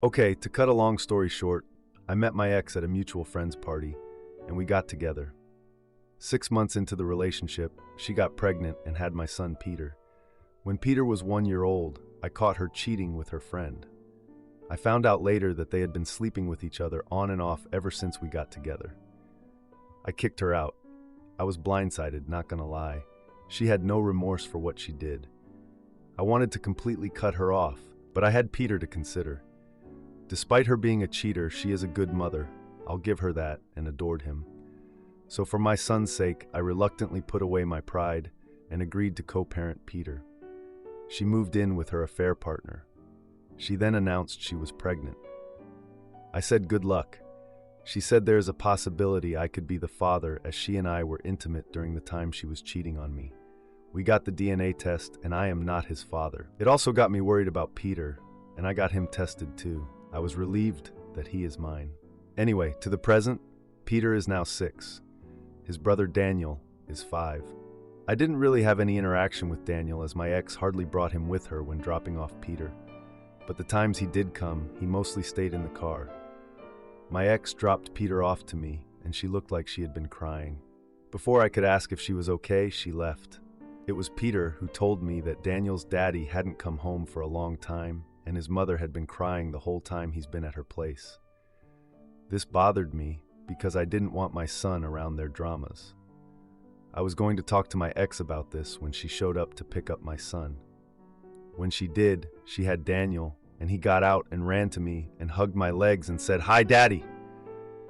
Okay, to cut a long story short, I met my ex at a mutual friend's party, and we got together. 6 months into the relationship, she got pregnant and had my son Peter. When Peter was 1 year old, I caught her cheating with her friend. I found out later that they had been sleeping with each other on and off ever since we got together. I kicked her out. I was blindsided, not gonna lie. She had no remorse for what she did. I wanted to completely cut her off, but I had Peter to consider. Despite her being a cheater, she is a good mother. I'll give her that, and adored him. So for my son's sake, I reluctantly put away my pride and agreed to co-parent Peter. She moved in with her affair partner. She then announced she was pregnant. I said good luck. She said there is a possibility I could be the father, as she and I were intimate during the time she was cheating on me. We got the DNA test, and I am not his father. It also got me worried about Peter, and I got him tested too. I was relieved that he is mine. Anyway, to the present, Peter is now 6. His brother Daniel is 5. I didn't really have any interaction with Daniel, as my ex hardly brought him with her when dropping off Peter. But the times he did come, he mostly stayed in the car. My ex dropped Peter off to me, and she looked like she had been crying. Before I could ask if she was okay, she left. It was Peter who told me that Daniel's daddy hadn't come home for a long time, and his mother had been crying the whole time he's been at her place. This bothered me because I didn't want my son around their dramas. I was going to talk to my ex about this when she showed up to pick up my son. When she did, she had Daniel, and he got out and ran to me and hugged my legs and said, "Hi, Daddy."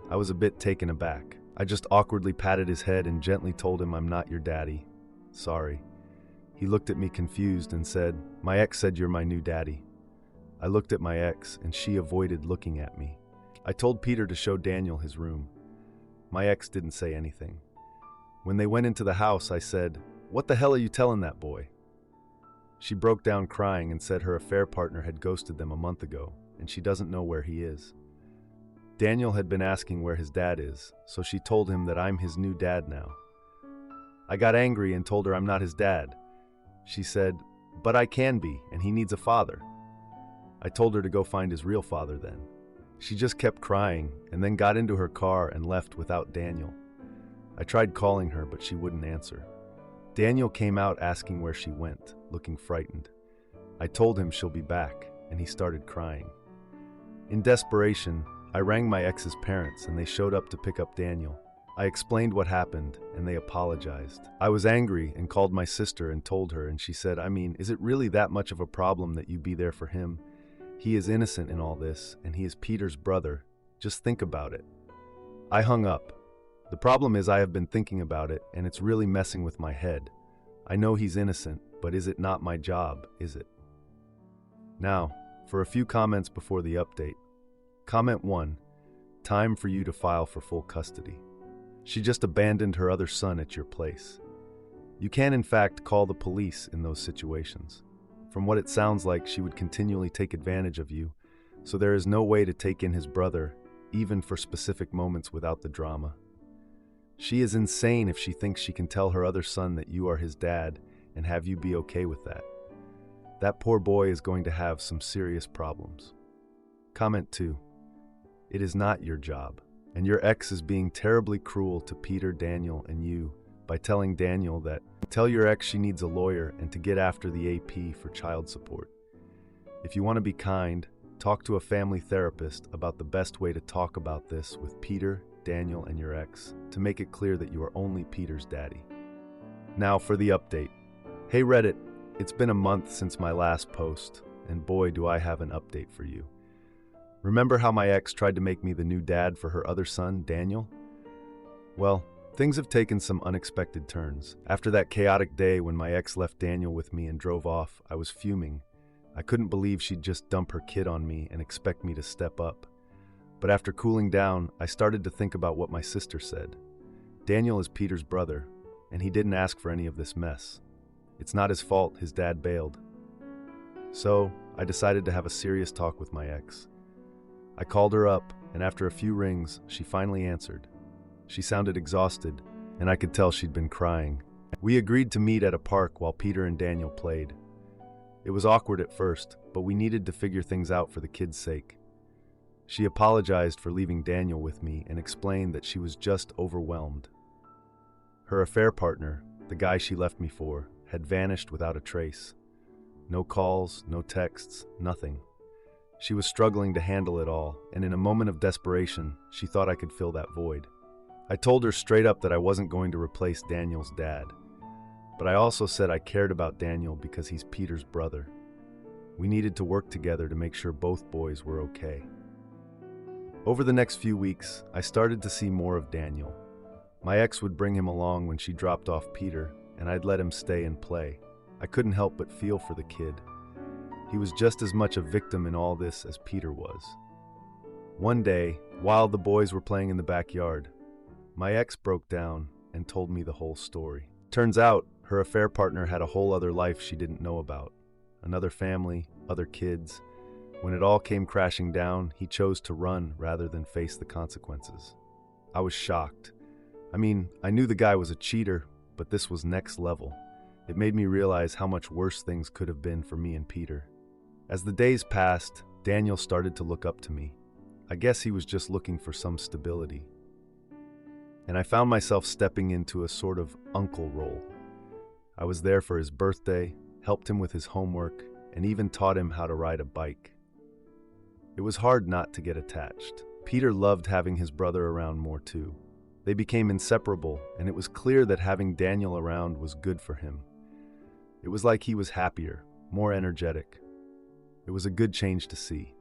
I was a bit taken aback. I just awkwardly patted his head and gently told him, "I'm not your daddy. Sorry." He looked at me confused and said, "My ex said you're my new daddy." I looked at my ex, and she avoided looking at me. I told Peter to show Daniel his room. My ex didn't say anything. When they went into the house, I said, "What the hell are you telling that boy?" She broke down crying and said her affair partner had ghosted them a month ago, and she doesn't know where he is. Daniel had been asking where his dad is, so she told him that I'm his new dad now. I got angry and told her I'm not his dad. She said, "But I can be, and he needs a father." I told her to go find his real father then. She just kept crying and then got into her car and left without Daniel. I tried calling her, but she wouldn't answer. Daniel came out asking where she went, looking frightened. I told him she'll be back, and he started crying. In desperation, I rang my ex's parents, and they showed up to pick up Daniel. I explained what happened, and they apologized. I was angry and called my sister and told her, and she said, is it really that much of a problem that you be there for him? He is innocent in all this, and he is Peter's brother. Just think about it." I hung up. The problem is I have been thinking about it, and it's really messing with my head. I know he's innocent, but is it not my job, is it? Now, for a few comments before the update. Comment 1. Time for you to file for full custody. She just abandoned her other son at your place. You can in fact call the police in those situations. From what it sounds like, she would continually take advantage of you, so there is no way to take in his brother, even for specific moments without the drama. She is insane if she thinks she can tell her other son that you are his dad and have you be okay with that. That poor boy is going to have some serious problems. Comment 2. It is not your job, and your ex is being terribly cruel to Peter, Daniel, and you by telling Daniel that tell your ex she needs a lawyer and to get after the AP for child support. If you want to be kind, talk to a family therapist about the best way to talk about this with Peter, Daniel, and your ex to make it clear that you are only Peter's daddy. Now for the update. Hey Reddit, it's been a month since my last post, and boy do I have an update for you. Remember how my ex tried to make me the new dad for her other son, Daniel? Well, things have taken some unexpected turns. After that chaotic day when my ex left Daniel with me and drove off, I was fuming. I couldn't believe she'd just dump her kid on me and expect me to step up. But after cooling down, I started to think about what my sister said. Daniel is Peter's brother, and he didn't ask for any of this mess. It's not his fault his dad bailed. So, I decided to have a serious talk with my ex. I called her up, and after a few rings, she finally answered. She sounded exhausted, and I could tell she'd been crying. We agreed to meet at a park while Peter and Daniel played. It was awkward at first, but we needed to figure things out for the kids' sake. She apologized for leaving Daniel with me and explained that she was just overwhelmed. Her affair partner, the guy she left me for, had vanished without a trace. No calls, no texts, nothing. She was struggling to handle it all, and in a moment of desperation, she thought I could fill that void. I told her straight up that I wasn't going to replace Daniel's dad, but I also said I cared about Daniel because he's Peter's brother. We needed to work together to make sure both boys were okay. Over the next few weeks, I started to see more of Daniel. My ex would bring him along when she dropped off Peter, and I'd let him stay and play. I couldn't help but feel for the kid. He was just as much a victim in all this as Peter was. One day, while the boys were playing in the backyard, my ex broke down and told me the whole story. Turns out, her affair partner had a whole other life she didn't know about. Another family, other kids. When it all came crashing down, he chose to run rather than face the consequences. I was shocked. I mean, I knew the guy was a cheater, but this was next level. It made me realize how much worse things could have been for me and Peter. As the days passed, Daniel started to look up to me. I guess he was just looking for some stability. And I found myself stepping into a sort of uncle role. I was there for his birthday, helped him with his homework, and even taught him how to ride a bike. It was hard not to get attached. Peter loved having his brother around more too. They became inseparable, and it was clear that having Daniel around was good for him. It was like he was happier, more energetic. It was a good change to see.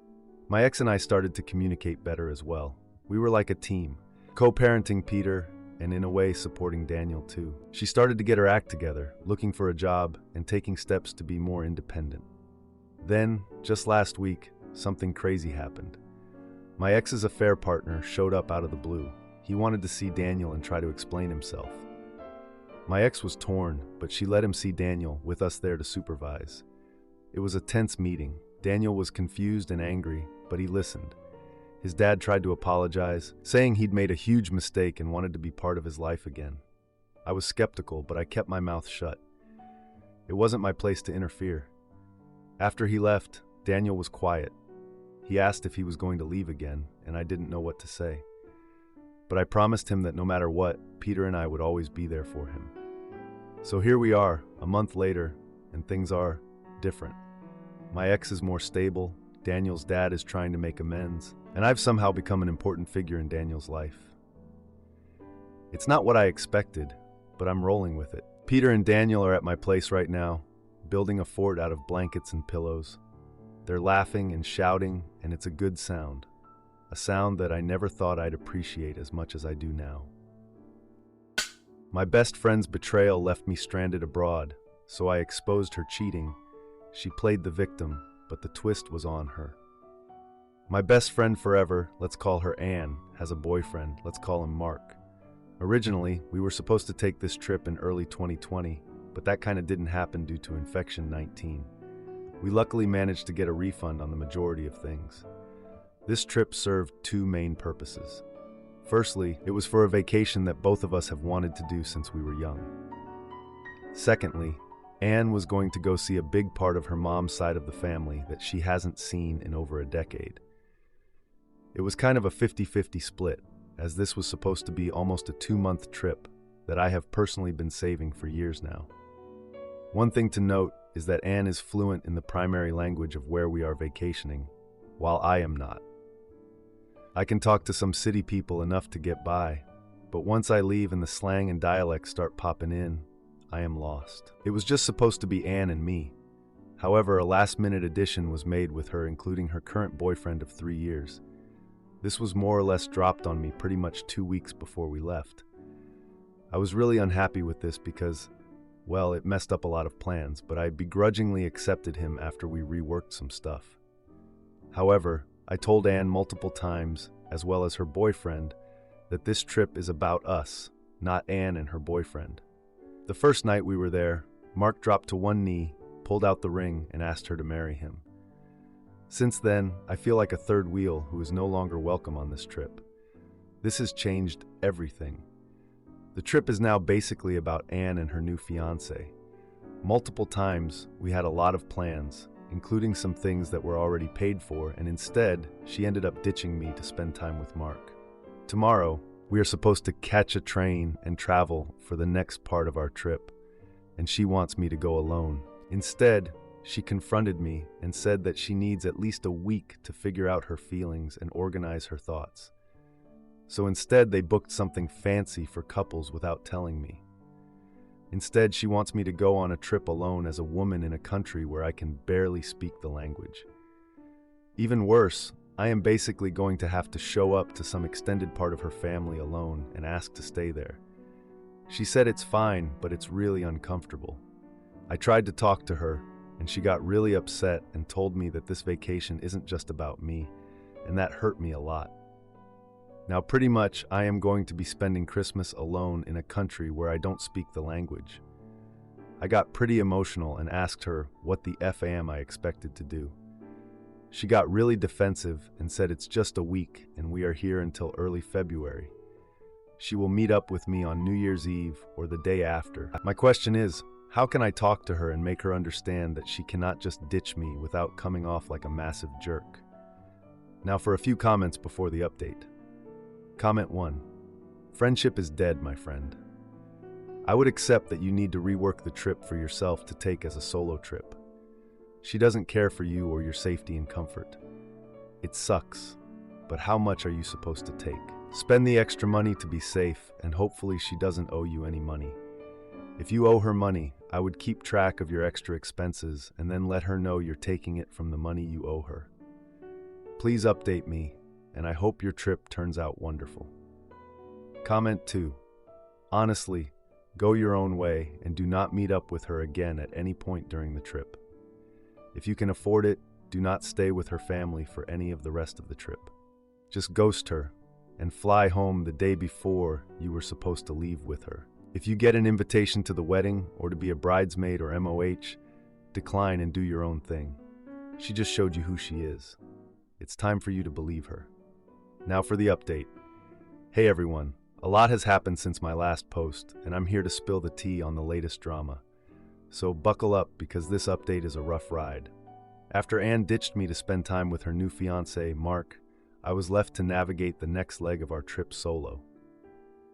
My ex and I started to communicate better as well. We were like a team, co-parenting Peter and in a way supporting Daniel too. She started to get her act together, looking for a job and taking steps to be more independent. Then, just last week, something crazy happened. My ex's affair partner showed up out of the blue. He wanted to see Daniel and try to explain himself. My ex was torn, but she let him see Daniel, with us there to supervise. It was a tense meeting. Daniel was confused and angry, but he listened. His dad tried to apologize, saying he'd made a huge mistake and wanted to be part of his life again. I was skeptical, but I kept my mouth shut. It wasn't my place to interfere. After he left, Daniel was quiet. He asked if he was going to leave again, and I didn't know what to say. But I promised him that no matter what, Peter and I would always be there for him. So here we are, a month later, and things are different. My ex is more stable, Daniel's dad is trying to make amends, and I've somehow become an important figure in Daniel's life. It's not what I expected, but I'm rolling with it. Peter and Daniel are at my place right now, building a fort out of blankets and pillows. They're laughing and shouting, and it's a good sound. A sound that I never thought I'd appreciate as much as I do now. My best friend's betrayal left me stranded abroad, so I exposed her cheating. She played the victim, but the twist was on her. My best friend forever, let's call her Anne, has a boyfriend, let's call him Mark. Originally, we were supposed to take this trip in early 2020, but that kind of didn't happen due to infection 19. We luckily managed to get a refund on the majority of things. This trip served two main purposes. Firstly, it was for a vacation that both of us have wanted to do since we were young. Secondly, Anne was going to go see a big part of her mom's side of the family that she hasn't seen in over a decade. It was kind of a 50-50 split, as this was supposed to be almost a 2-month trip that I have personally been saving for years now. One thing to note is that Anne is fluent in the primary language of where we are vacationing, while I am not. I can talk to some city people enough to get by, but once I leave and the slang and dialects start popping in, I am lost. It was just supposed to be Anne and me. However, a last-minute addition was made with her including her current boyfriend of 3 years. This was more or less dropped on me pretty much 2 weeks before we left. I was really unhappy with this because, well, it messed up a lot of plans, but I begrudgingly accepted him after we reworked some stuff. However, I told Anne multiple times, as well as her boyfriend, that this trip is about us, not Anne and her boyfriend. The first night we were there, Mark dropped to one knee, pulled out the ring, and asked her to marry him. Since then, I feel like a third wheel who is no longer welcome on this trip. This has changed everything. The trip is now basically about Anne and her new fiancé. Multiple times, we had a lot of plans, including some things that were already paid for, and instead, she ended up ditching me to spend time with Mark. Tomorrow, we are supposed to catch a train and travel for the next part of our trip, and she wants me to go alone. Instead, she confronted me and said that she needs at least a week to figure out her feelings and organize her thoughts. So instead, they booked something fancy for couples without telling me. Instead, she wants me to go on a trip alone as a woman in a country where I can barely speak the language. Even worse, I am basically going to have to show up to some extended part of her family alone and ask to stay there. She said it's fine, but it's really uncomfortable. I tried to talk to her, and she got really upset and told me that this vacation isn't just about me, and that hurt me a lot. Now, pretty much, I am going to be spending Christmas alone in a country where I don't speak the language. I got pretty emotional and asked her what the F am I expected to do. She got really defensive and said it's just a week and we are here until early February. She will meet up with me on New Year's Eve or the day after. My question is, how can I talk to her and make her understand that she cannot just ditch me without coming off like a massive jerk? Now for a few comments before the update. Comment 1. Friendship is dead, my friend. I would accept that you need to rework the trip for yourself to take as a solo trip. She doesn't care for you or your safety and comfort. It sucks, but how much are you supposed to take? Spend the extra money to be safe, and hopefully she doesn't owe you any money. If you owe her money, I would keep track of your extra expenses and then let her know you're taking it from the money you owe her. Please update me, and I hope your trip turns out wonderful. Comment 2. Honestly, go your own way and do not meet up with her again at any point during the trip. If you can afford it, do not stay with her family for any of the rest of the trip. Just ghost her and fly home the day before you were supposed to leave with her. If you get an invitation to the wedding or to be a bridesmaid or MOH, decline and do your own thing. She just showed you who she is. It's time for you to believe her. Now for the update. Hey everyone, a lot has happened since my last post, and I'm here to spill the tea on the latest drama. So buckle up because this update is a rough ride. After Anne ditched me to spend time with her new fiancé, Mark, I was left to navigate the next leg of our trip solo.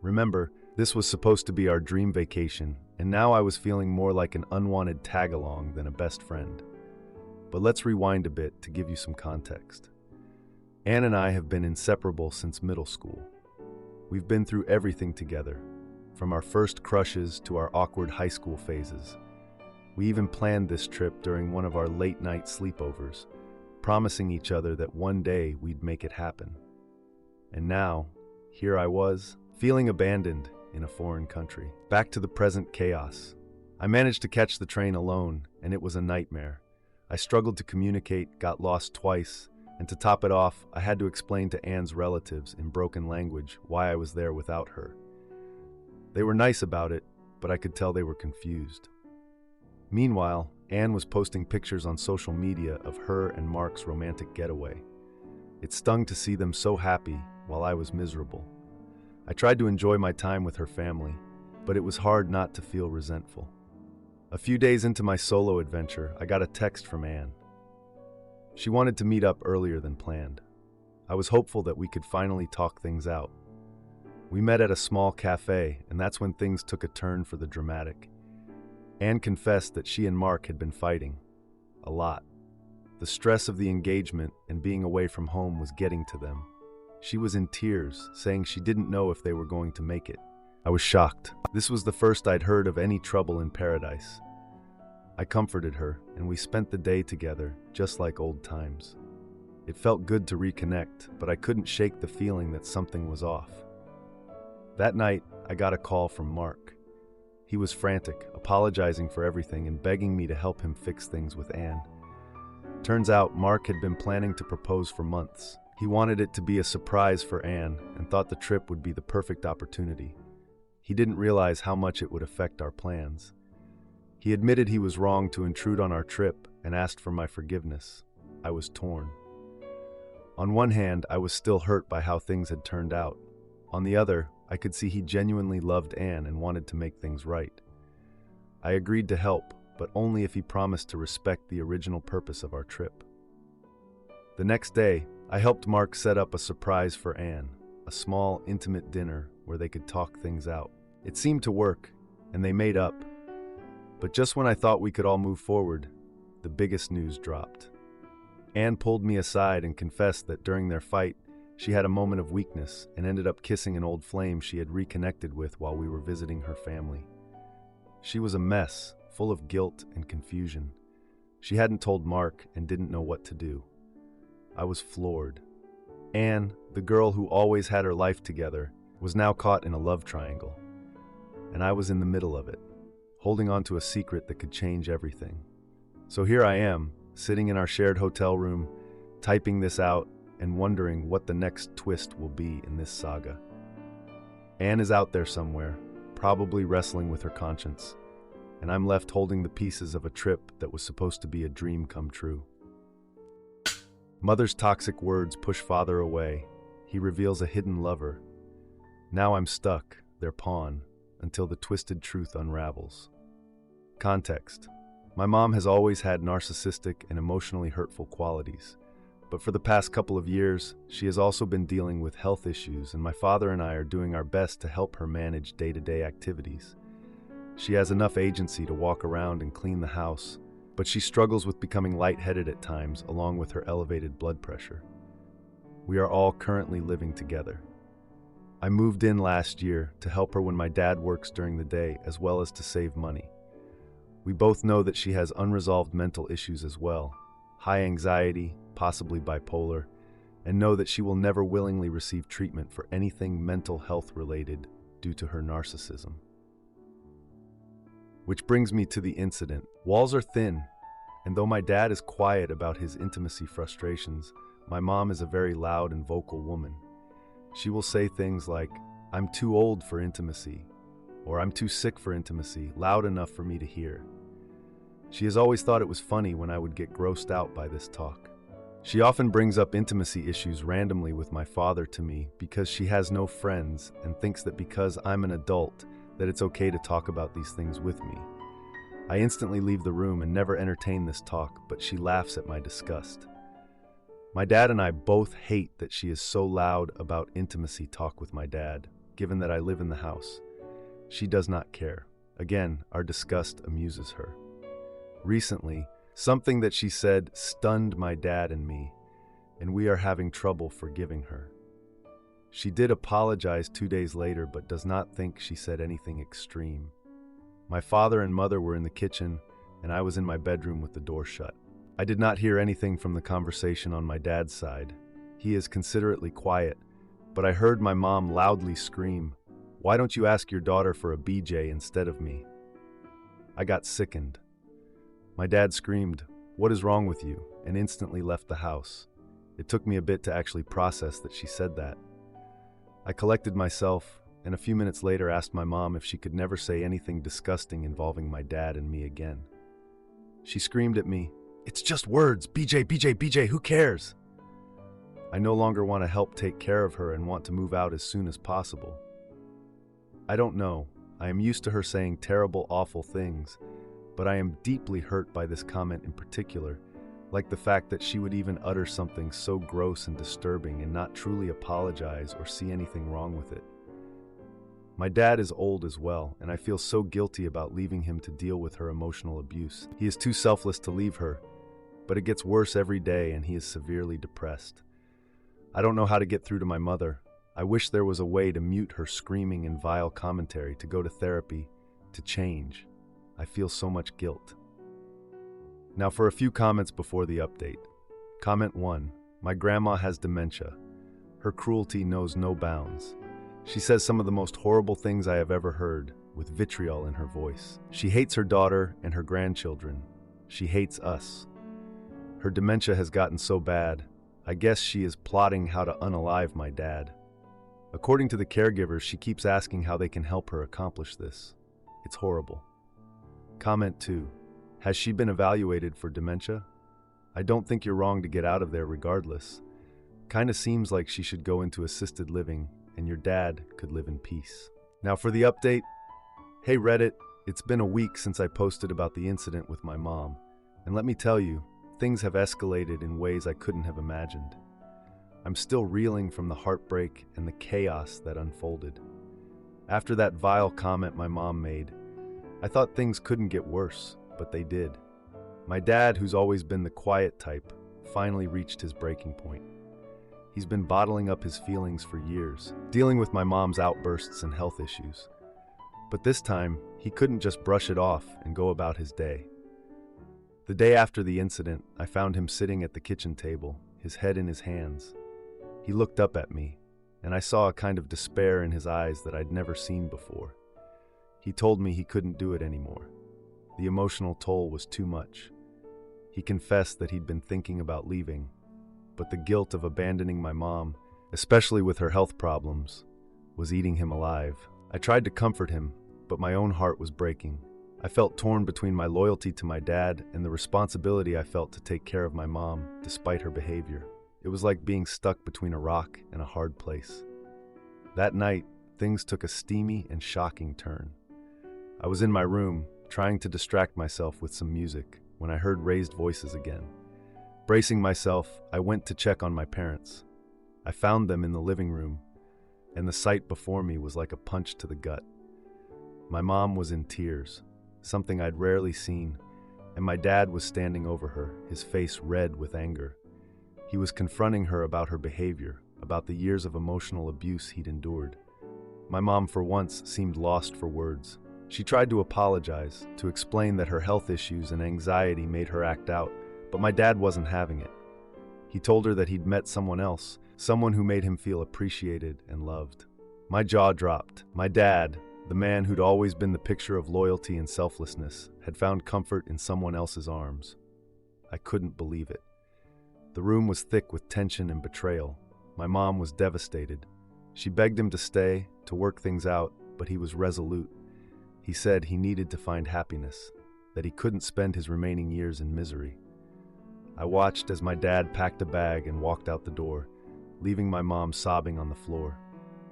Remember, this was supposed to be our dream vacation, and now I was feeling more like an unwanted tag-along than a best friend. But let's rewind a bit to give you some context. Anne and I have been inseparable since middle school. We've been through everything together, from our first crushes to our awkward high school phases. We even planned this trip during one of our late-night sleepovers, promising each other that one day we'd make it happen. And now, here I was, feeling abandoned in a foreign country. Back to the present chaos. I managed to catch the train alone, and it was a nightmare. I struggled to communicate, got lost twice, and to top it off, I had to explain to Anne's relatives in broken language why I was there without her. They were nice about it, but I could tell they were confused. Meanwhile, Anne was posting pictures on social media of her and Mark's romantic getaway. It stung to see them so happy while I was miserable. I tried to enjoy my time with her family, but it was hard not to feel resentful. A few days into my solo adventure, I got a text from Anne. She wanted to meet up earlier than planned. I was hopeful that we could finally talk things out. We met at a small cafe, and that's when things took a turn for the dramatic. Anne confessed that she and Mark had been fighting. A lot. The stress of the engagement and being away from home was getting to them. She was in tears, saying she didn't know if they were going to make it. I was shocked. This was the first I'd heard of any trouble in paradise. I comforted her, and we spent the day together, just like old times. It felt good to reconnect, but I couldn't shake the feeling that something was off. That night, I got a call from Mark. He was frantic, apologizing for everything and begging me to help him fix things with Anne. Turns out, Mark had been planning to propose for months. He wanted it to be a surprise for Anne and thought the trip would be the perfect opportunity. He didn't realize how much it would affect our plans. He admitted he was wrong to intrude on our trip and asked for my forgiveness. I was torn. On one hand, I was still hurt by how things had turned out. On the other, I could see he genuinely loved Anne and wanted to make things right. I agreed to help, but only if he promised to respect the original purpose of our trip. The next day, I helped Mark set up a surprise for Anne, a small, intimate dinner where they could talk things out. It seemed to work, and they made up. But just when I thought we could all move forward, the biggest news dropped. Anne pulled me aside and confessed that during their fight, she had a moment of weakness and ended up kissing an old flame she had reconnected with while we were visiting her family. She was a mess, full of guilt and confusion. She hadn't told Mark and didn't know what to do. I was floored. Anne, the girl who always had her life together, was now caught in a love triangle. And I was in the middle of it, holding on to a secret that could change everything. So here I am, sitting in our shared hotel room, typing this out and wondering what the next twist will be in this saga. Anne is out there somewhere, probably wrestling with her conscience, and I'm left holding the pieces of a trip that was supposed to be a dream come true. Mother's toxic words push father away. He reveals a hidden lover. Now I'm stuck, their pawn, until the twisted truth unravels. Context. My mom has always had narcissistic and emotionally hurtful qualities, but for the past couple of years, she has also been dealing with health issues, and my father and I are doing our best to help her manage day-to-day activities. She has enough agency to walk around and clean the house, but she struggles with becoming lightheaded at times along with her elevated blood pressure. We are all currently living together. I moved in last year to help her when my dad works during the day as well as to save money. We both know that she has unresolved mental issues as well, high anxiety, possibly bipolar, and know that she will never willingly receive treatment for anything mental health related due to her narcissism. Which brings me to the incident. Walls are thin, and though my dad is quiet about his intimacy frustrations, my mom is a very loud and vocal woman. She will say things like, "I'm too old for intimacy," or "I'm too sick for intimacy," loud enough for me to hear. She has always thought it was funny when I would get grossed out by this talk. She often brings up intimacy issues randomly with my father to me because she has no friends and thinks that because I'm an adult, that it's okay to talk about these things with me. I instantly leave the room and never entertain this talk, but she laughs at my disgust. My dad and I both hate that she is so loud about intimacy talk with my dad, given that I live in the house. She does not care. Again, our disgust amuses her. Recently, something that she said stunned my dad and me, and we are having trouble forgiving her. She did apologize 2 days later, but does not think she said anything extreme. My father and mother were in the kitchen, and I was in my bedroom with the door shut. I did not hear anything from the conversation on my dad's side. He is considerately quiet, but I heard my mom loudly scream, "Why don't you ask your daughter for a BJ instead of me?" I got sickened. My dad screamed, "What is wrong with you?" and instantly left the house. It took me a bit to actually process that she said that. I collected myself, and a few minutes later asked my mom if she could never say anything disgusting involving my dad and me again. She screamed at me, "It's just words, BJ, BJ, BJ, who cares?" I no longer want to help take care of her and want to move out as soon as possible. I don't know, I am used to her saying terrible, awful things, but I am deeply hurt by this comment in particular, like the fact that she would even utter something so gross and disturbing and not truly apologize or see anything wrong with it. My dad is old as well, and I feel so guilty about leaving him to deal with her emotional abuse. He is too selfless to leave her, but it gets worse every day and he is severely depressed. I don't know how to get through to my mother. I wish there was a way to mute her screaming and vile commentary, to go to therapy, to change. I feel so much guilt. Now for a few comments before the update. Comment 1. My grandma has dementia. Her cruelty knows no bounds. She says some of the most horrible things I have ever heard, with vitriol in her voice. She hates her daughter and her grandchildren. She hates us. Her dementia has gotten so bad, I guess she is plotting how to unalive my dad. According to the caregivers, she keeps asking how they can help her accomplish this. It's horrible. Comment 2. Has she been evaluated for dementia? I don't think you're wrong to get out of there regardless. Kinda seems like she should go into assisted living and your dad could live in peace. Now for the update. Hey Reddit, It's been a week since I posted about the incident with my mom, and let me tell you, things have escalated in ways I couldn't have imagined. I'm still reeling from the heartbreak and the chaos that unfolded. After that vile comment my mom made, I thought things couldn't get worse, but they did. My dad, who's always been the quiet type, finally reached his breaking point. He's been bottling up his feelings for years, dealing with my mom's outbursts and health issues. But this time, he couldn't just brush it off and go about his day. The day after the incident, I found him sitting at the kitchen table, his head in his hands. He looked up at me, and I saw a kind of despair in his eyes that I'd never seen before. He told me he couldn't do it anymore. The emotional toll was too much. He confessed that he'd been thinking about leaving, but the guilt of abandoning my mom, especially with her health problems, was eating him alive. I tried to comfort him, but my own heart was breaking. I felt torn between my loyalty to my dad and the responsibility I felt to take care of my mom, despite her behavior. It was like being stuck between a rock and a hard place. That night, things took a steamy and shocking turn. I was in my room, trying to distract myself with some music, when I heard raised voices again. Bracing myself, I went to check on my parents. I found them in the living room, and the sight before me was like a punch to the gut. My mom was in tears, something I'd rarely seen, and my dad was standing over her, his face red with anger. He was confronting her about her behavior, about the years of emotional abuse he'd endured. My mom, for once, seemed lost for words. She tried to apologize, to explain that her health issues and anxiety made her act out, but my dad wasn't having it. He told her that he'd met someone else, someone who made him feel appreciated and loved. My jaw dropped. My dad, the man who'd always been the picture of loyalty and selflessness, had found comfort in someone else's arms. I couldn't believe it. The room was thick with tension and betrayal. My mom was devastated. She begged him to stay, to work things out, but he was resolute. He said he needed to find happiness, that he couldn't spend his remaining years in misery. I watched as my dad packed a bag and walked out the door, leaving my mom sobbing on the floor.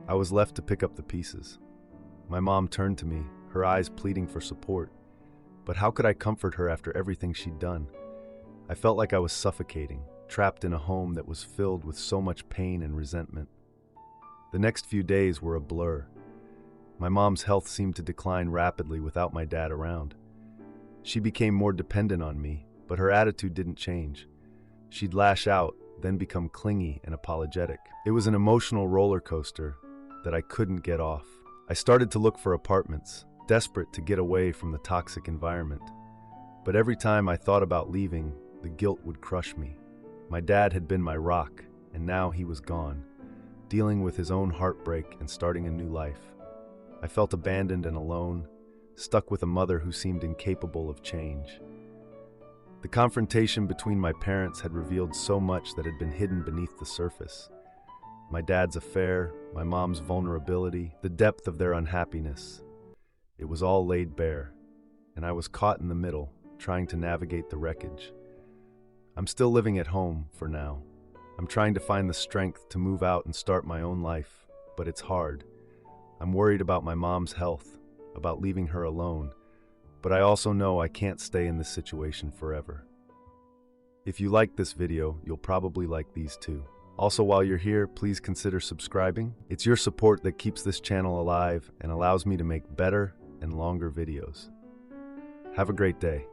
I was left to pick up the pieces. My mom turned to me, her eyes pleading for support. But how could I comfort her after everything she'd done? I felt like I was suffocating, trapped in a home that was filled with so much pain and resentment. The next few days were a blur. My mom's health seemed to decline rapidly without my dad around. She became more dependent on me, but her attitude didn't change. She'd lash out, then become clingy and apologetic. It was an emotional roller coaster that I couldn't get off. I started to look for apartments, desperate to get away from the toxic environment. But every time I thought about leaving, the guilt would crush me. My dad had been my rock, and now he was gone, dealing with his own heartbreak and starting a new life. I felt abandoned and alone, stuck with a mother who seemed incapable of change. The confrontation between my parents had revealed so much that had been hidden beneath the surface. My dad's affair, my mom's vulnerability, the depth of their unhappiness. It was all laid bare, and I was caught in the middle, trying to navigate the wreckage. I'm still living at home for now. I'm trying to find the strength to move out and start my own life, but it's hard. I'm worried about my mom's health, about leaving her alone, but I also know I can't stay in this situation forever. If you liked this video, you'll probably like these too. Also, while you're here, please consider subscribing. It's your support that keeps this channel alive and allows me to make better and longer videos. Have a great day.